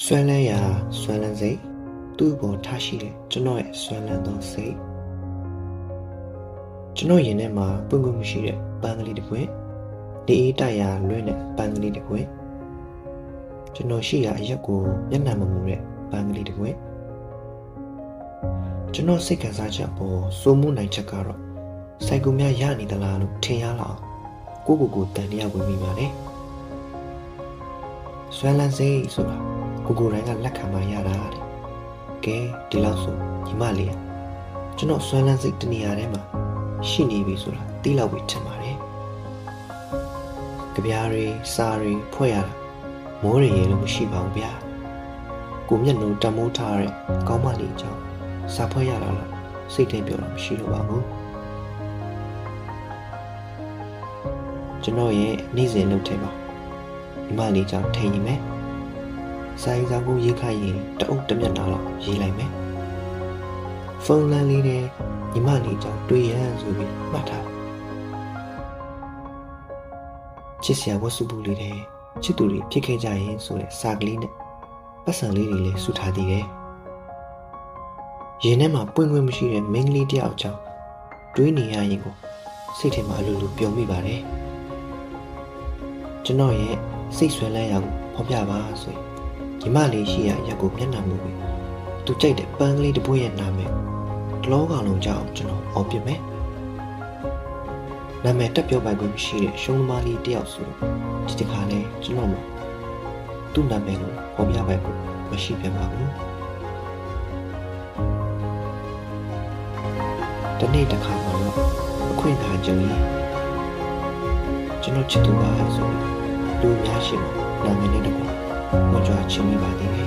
ဆွဲလန်းရာဆွဲလန်းစိတ်သူ့ပေါ်ထားရှိတဲ့ကျွန်တော်ရဲ့ဆွဲလန်းသောစိတ်ကျွန်တော်ရင်ထဲမှာပွင့်ပွင့်မရှိတဲ့ပန်းကလေးတစ်ပွင့်ဒီအေးတိုက်ရာလွင့်တဲ့ပန်းကလေးတစ်ပွင့်ကျွန်တော်ရှိရာအရက်ကိုမျက်နှာမမူတဲ့ပန်းကလေးတစ်ပွင့်ကျွန်တော်စိတ်ခံစားချက်ပေါ်စိုးမိုးနိုင်ချက်ကတော့စိုက်ကူများရနေသလားလို့ထင်ရလောက်ကိုတန်တရားဝင်မိပါလေဆွဲလန်းစိတ်ဆိုတာကိုတိုင်းကလက်ခံမှရတာတဲ့ကဲဒီလောက်ဆိုညီမလေးကျွန်တော်ဆွဲလန်းစိတ်တနေရာထဲမှာရှိနေပြီဆိုတာသိလောက်ပြီထင်ပါတယ်ကြပြားတွေစားတွေဖွဲ့ရတာမိုးရည်လို့မရှိပါဘူးဗျာကိုမျက်နှာတမိုးထားတဲ့ကောင်းမလေးကြောင့်စားဖွဲ့ရတာလားစိတ်ထဲပြောတာမရှိတော့ပါဘူးကျွန်တော်ရဲ့နေ့စဉ်လုပ်ထဲမှာညီမလေးကြောင့်ထိန်ရင်မယ်ဆိုင်စားကိုရေးခိုင်းရင်တအုပ်တစ်မျက်နှာလောက်ရေးလိုက်မယ်ဖုန်းလမ်းလေးနဲ့ညီမလေးကြောင့်တွေ့ရဆိုပြီးမှတ်ထားချစ်စရာဝတ်စုပုလေးတွေချစ်သူတွေဖြစ်ခဲ့ကြရင်ဆိုတဲ့စာကလေးနဲ့ပတ်စံလေးတွေလည်းစုထားသေးတယ်ရင်ထဲမှာပွင့်ပွင့်မရှိတဲ့မိန်းကလေးတယောက်ကြောင့်တွေးနေရရင်ကိုစိတ်ထဲမှာအလိုလိုပျော်မိပါတယ်ကျွန်တော်ရဲ့စိတ်ဆွဲလန်းရာကိုဖော်ပြပါဆိုရင်ညီမလေးရှိရာရက်ကိုမျက်နှာမူပြီးသူကြိုက်တဲ့ပန်းကလေးတစ်ပွင့်ရဲ့နာမည်တလောကောင်လုံးကြောင့်ကျွန်တော်အော်ပြမယ်နာမည်တက်ပြောပိုင်ခွင့်မရှိတဲ့ရှုံးသမားလေးတယောက်ဆိုဒီတစ်ခါလဲကျွန်တော်မှသူ့နာမည်ကိုဖော်ပြပိုင်ခွင့်မရှိပြန်ပါဘူးဒီနေ့တစ်ခါမှတော့အခွင့်အခါကြုံရင်ကျွန်တော်ချစ်သူပါဆိုပြီးလူများရှိမှနာမည်လေးတစ်ခုဟောကြားချင်မိပါသေးတယ်